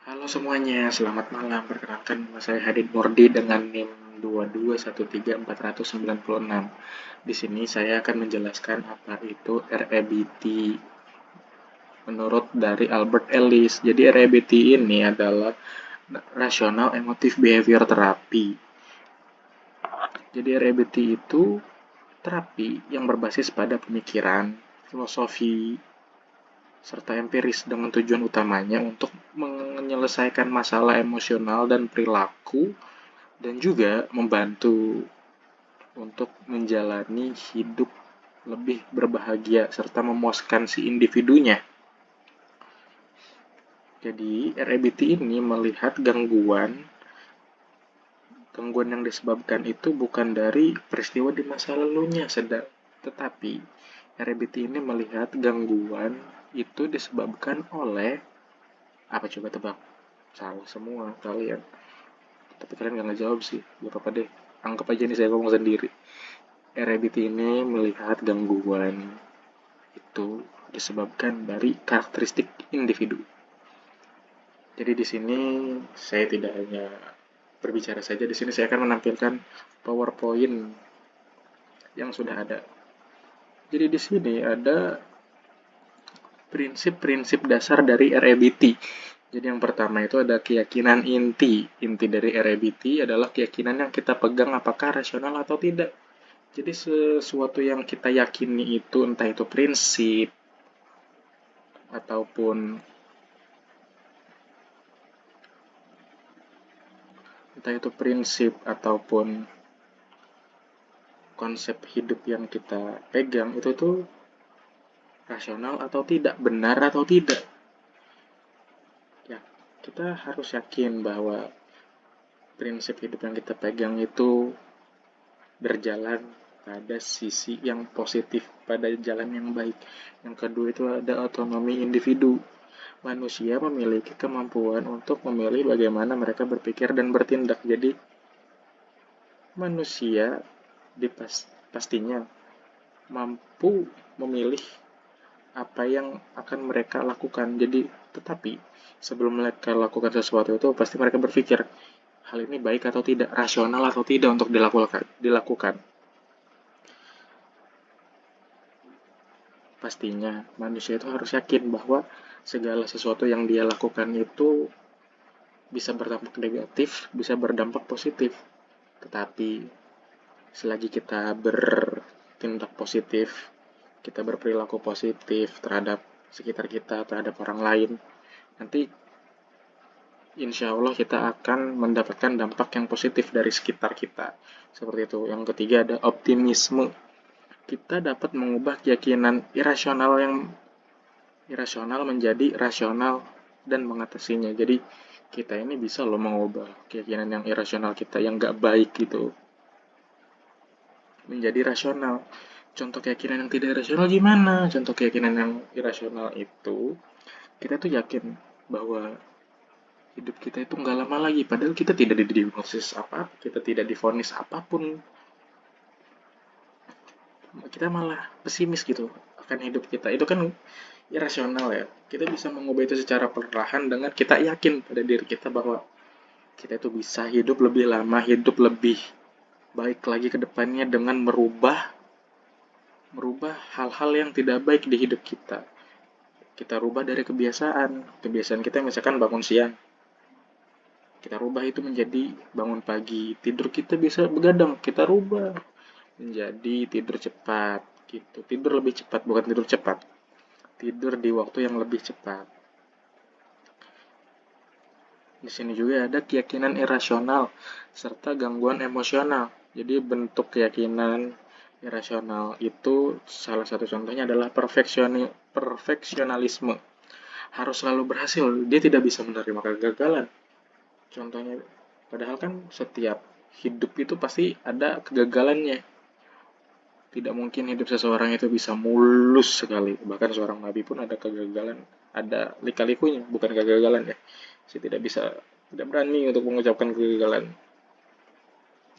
Halo semuanya, selamat malam. Perkenalkan nama saya Hadid Mordi dengan NIM 2213496. Di sini saya akan menjelaskan apa itu REBT menurut dari Albert Ellis. Jadi REBT ini adalah Rational Emotive Behavior Therapy. Jadi REBT itu terapi yang berbasis pada pemikiran, filosofi, serta empiris dengan tujuan utamanya untuk menyelesaikan masalah emosional dan perilaku dan juga membantu untuk menjalani hidup lebih berbahagia serta memuaskan si individunya. Jadi REBT ini melihat gangguan yang disebabkan itu bukan dari peristiwa di masa lalunya, tetapi REBT ini melihat gangguan itu disebabkan oleh apa, coba tebak? Salah semua kalian. Tapi kalian gak ngejawab sih. Gak apa-apa deh. Anggap aja nih saya ngomong sendiri. REBT ini melihat gangguan itu disebabkan dari karakteristik individu. Jadi di sini saya tidak hanya berbicara saja. Di sini saya akan menampilkan PowerPoint yang sudah ada. Jadi di sini ada prinsip-prinsip dasar dari REBT. Jadi yang pertama itu ada keyakinan inti. Inti dari REBT adalah keyakinan yang kita pegang apakah rasional atau tidak. Jadi sesuatu yang kita yakini itu entah itu prinsip ataupun konsep hidup yang kita pegang itu tuh rasional atau tidak, benar atau tidak. Ya, kita harus yakin bahwa prinsip hidup yang kita pegang itu berjalan pada sisi yang positif, pada jalan yang baik. Yang kedua itu ada otonomi individu. Manusia memiliki kemampuan untuk memilih bagaimana mereka berpikir dan bertindak. Jadi, manusia pastinya mampu memilih apa yang akan mereka lakukan. Jadi, tetapi sebelum mereka lakukan sesuatu itu, pasti mereka berpikir, hal ini baik atau tidak, rasional atau tidak untuk dilakukan. Pastinya manusia itu harus yakin bahwa segala sesuatu yang dia lakukan itu bisa berdampak negatif, bisa berdampak positif. Tetapi selagi kita bertindak positif, kita berperilaku positif terhadap sekitar kita, terhadap orang lain, nanti insya Allah kita akan mendapatkan dampak yang positif dari sekitar kita. Seperti itu. Yang ketiga ada optimisme. Kita dapat mengubah keyakinan irasional menjadi rasional dan mengatasinya. Jadi kita ini bisa loh mengubah keyakinan yang irasional kita yang gak baik gitu menjadi rasional. Contoh keyakinan yang tidak rasional gimana? Contoh keyakinan yang irasional itu kita tuh yakin bahwa hidup kita itu nggak lama lagi, padahal kita tidak didiagnosis apa, kita tidak divonis apapun, kita malah pesimis gitu akan hidup kita. Itu kan irasional ya. Kita bisa mengubah itu secara perlahan dengan kita yakin pada diri kita bahwa kita itu bisa hidup lebih lama, hidup lebih baik lagi ke depannya dengan merubah hal-hal yang tidak baik di hidup kita. Kita rubah dari kebiasaan kita misalkan bangun siang. Kita rubah itu menjadi bangun pagi, tidur kita bisa begadang, kita rubah menjadi tidur cepat gitu. Tidur lebih cepat, bukan tidur cepat. Tidur di waktu yang lebih cepat. Di sini juga ada keyakinan irasional serta gangguan emosional. Jadi bentuk keyakinan irasional itu salah satu contohnya adalah perfeksionalisme. Harus selalu berhasil, dia tidak bisa menerima kegagalan. Contohnya, padahal kan setiap hidup itu pasti ada kegagalannya. Tidak mungkin hidup seseorang itu bisa mulus sekali. Bahkan seorang nabi pun ada kegagalan, ada lika-likunya, bukan kegagalan ya. Saya tidak berani untuk mengucapkan kegagalan.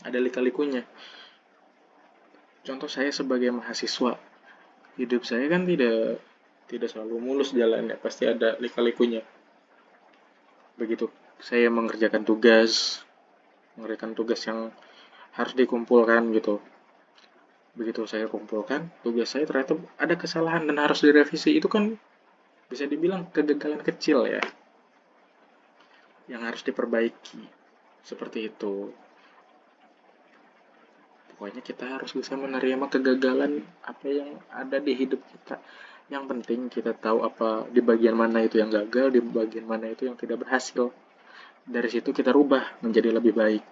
Ada lika-likunya. Contoh saya sebagai mahasiswa, hidup saya kan tidak selalu mulus jalannya, pasti ada lika-likunya. begitu saya mengerjakan tugas yang harus dikumpulkan gitu. Begitu saya kumpulkan, tugas saya ternyata ada kesalahan dan harus direvisi. Itu kan bisa dibilang kegagalan kecil ya, yang harus diperbaiki. Seperti itu. Pokoknya kita harus bisa menerima kegagalan apa yang ada di hidup kita. Yang penting kita tahu apa di bagian mana itu yang gagal, di bagian mana itu yang tidak berhasil. Dari situ kita rubah menjadi lebih baik.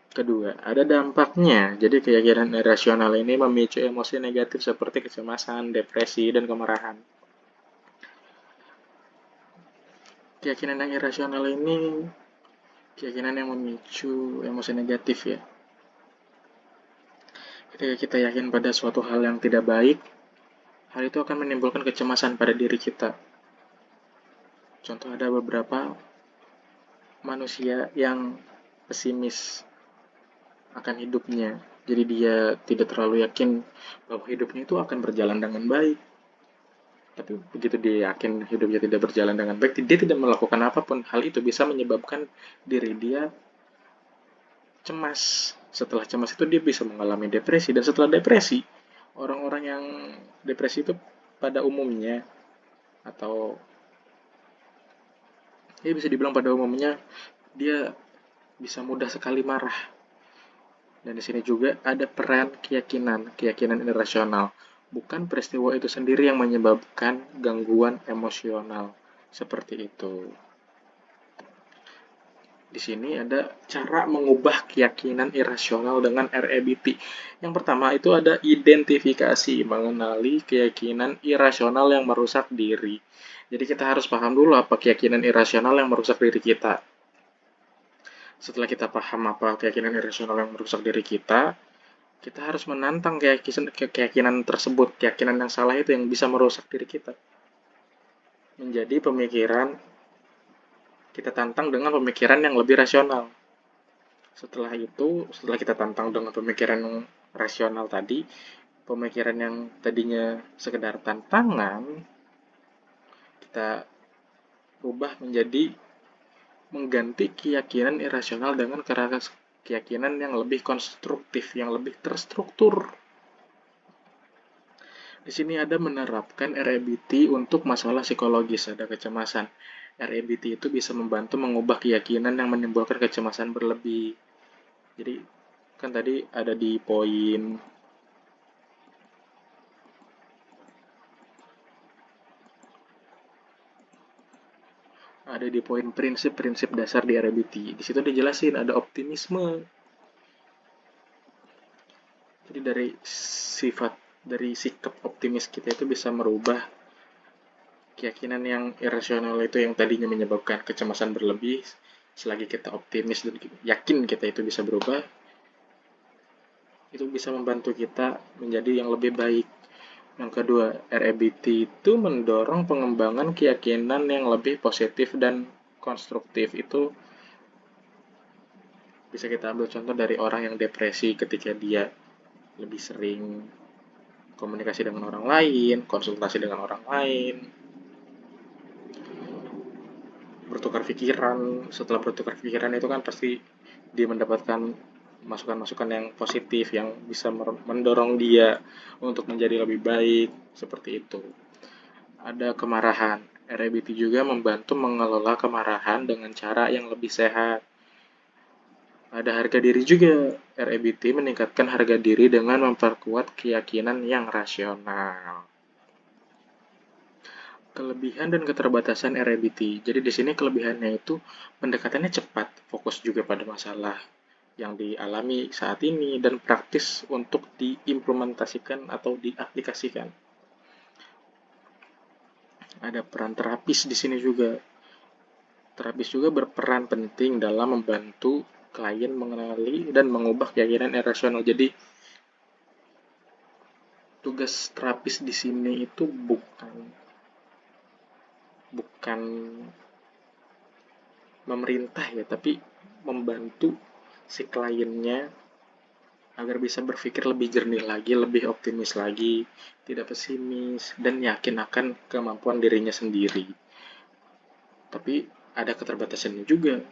Kedua, ada dampaknya. Jadi keyakinan irasional ini memicu emosi negatif seperti kecemasan, depresi, dan kemarahan. Keyakinan yang irasional ini keyakinan yang memicu emosi negatif ya. Ketika kita yakin pada suatu hal yang tidak baik, hal itu akan menimbulkan kecemasan pada diri kita. Contoh ada beberapa manusia yang pesimis akan hidupnya. Jadi dia tidak terlalu yakin bahwa hidupnya itu akan berjalan dengan baik. Tapi begitu dia yakin hidupnya tidak berjalan dengan baik, dia tidak melakukan apapun. Hal itu bisa menyebabkan diri dia cemas. Setelah cemas itu dia bisa mengalami depresi. Dan setelah depresi, orang-orang yang depresi itu pada umumnya, atau ya bisa dibilang pada umumnya, dia bisa mudah sekali marah. Dan di sini juga ada peran keyakinan irasional. Bukan peristiwa itu sendiri yang menyebabkan gangguan emosional. Seperti itu. Di sini ada cara mengubah keyakinan irasional dengan REBT. Yang pertama itu ada identifikasi, mengenali keyakinan irasional yang merusak diri. Jadi kita harus paham dulu apa keyakinan irasional yang merusak diri kita. Setelah kita paham apa keyakinan irasional yang merusak diri kita harus menantang keyakinan tersebut, keyakinan yang salah itu yang bisa merusak diri kita. Menjadi pemikiran, kita tantang dengan pemikiran yang lebih rasional. Setelah kita tantang dengan pemikiran yang rasional tadi, pemikiran yang tadinya sekedar tantangan, kita rubah menjadi mengganti keyakinan irasional dengan keyakinan yang lebih konstruktif, yang lebih terstruktur. Di sini ada menerapkan REBT untuk masalah psikologis, ada kecemasan. REBT itu bisa membantu mengubah keyakinan yang menimbulkan kecemasan berlebih. Jadi, kan tadi ada di poin prinsip-prinsip dasar di REBT. Di situ dijelasin ada optimisme. Jadi dari sikap optimis kita itu bisa merubah keyakinan yang irasional itu yang tadinya menyebabkan kecemasan berlebih. Selagi kita optimis dan yakin kita itu bisa berubah, itu bisa membantu kita menjadi yang lebih baik. Yang kedua, REBT itu mendorong pengembangan keyakinan yang lebih positif dan konstruktif. Itu bisa kita ambil contoh dari orang yang depresi ketika dia lebih sering komunikasi dengan orang lain, konsultasi dengan orang lain, bertukar pikiran. Setelah bertukar pikiran itu kan pasti dia mendapatkan masukan-masukan yang positif yang bisa mendorong dia untuk menjadi lebih baik, seperti itu. Ada kemarahan. REBT juga membantu mengelola kemarahan dengan cara yang lebih sehat. Ada harga diri juga. REBT meningkatkan harga diri dengan memperkuat keyakinan yang rasional. Kelebihan dan keterbatasan REBT. Jadi di sini kelebihannya itu pendekatannya cepat, fokus juga pada masalah yang dialami saat ini dan praktis untuk diimplementasikan atau diaplikasikan. Ada peran terapis di sini juga. Terapis juga berperan penting dalam membantu klien mengenali dan mengubah keyakinan irasional. Jadi tugas terapis di sini itu bukan memerintah ya, tapi membantu si kliennya agar bisa berpikir lebih jernih lagi, lebih optimis lagi, tidak pesimis, dan yakin akan kemampuan dirinya sendiri. Tapi ada keterbatasannya juga.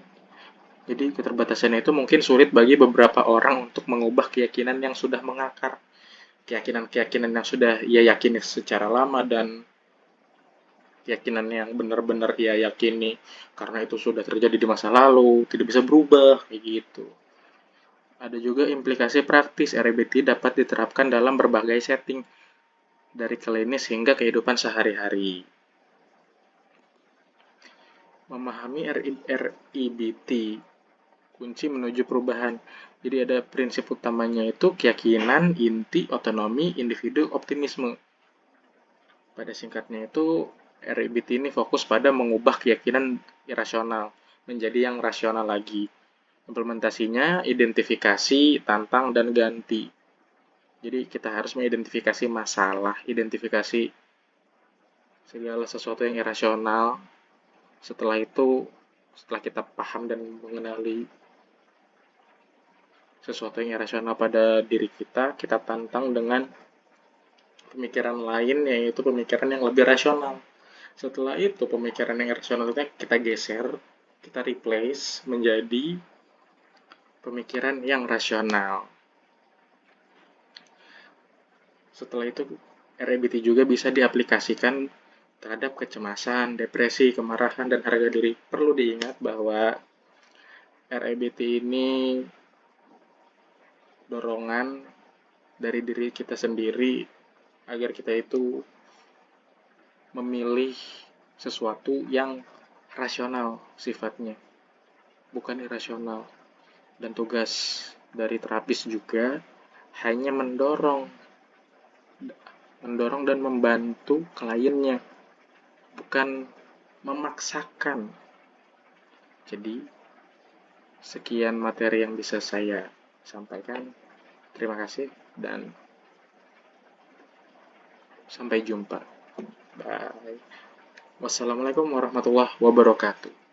Jadi keterbatasannya itu mungkin sulit bagi beberapa orang untuk mengubah keyakinan yang sudah mengakar, keyakinan-keyakinan yang sudah ia yakini secara lama, dan keyakinan yang benar-benar ia yakini karena itu sudah terjadi di masa lalu, tidak bisa berubah, kayak gitu. Ada juga implikasi praktis. REBT dapat diterapkan dalam berbagai setting, dari klinis hingga kehidupan sehari-hari. Memahami REBT, kunci menuju perubahan. Jadi ada prinsip utamanya itu keyakinan, inti, otonomi, individu, optimisme. Pada singkatnya itu, REBT ini fokus pada mengubah keyakinan irasional menjadi yang rasional lagi. Implementasinya identifikasi, tantang, dan ganti. Jadi kita harus mengidentifikasi masalah, identifikasi segala sesuatu yang irasional. Setelah itu, setelah kita paham dan mengenali sesuatu yang irasional pada diri kita tantang dengan pemikiran lain, yaitu pemikiran yang lebih rasional. Setelah itu, pemikiran yang rasional itu kita geser, kita replace menjadi pemikiran yang rasional. Setelah itu, REBT juga bisa diaplikasikan terhadap kecemasan, depresi, kemarahan, dan harga diri. Perlu diingat bahwa REBT ini dorongan dari diri kita sendiri agar kita itu memilih sesuatu yang rasional sifatnya, bukan irasional. Dan tugas dari terapis juga hanya mendorong dan membantu kliennya, bukan memaksakan. Jadi, sekian materi yang bisa saya sampaikan. Terima kasih dan sampai jumpa. Bye. Wassalamualaikum warahmatullahi wabarakatuh.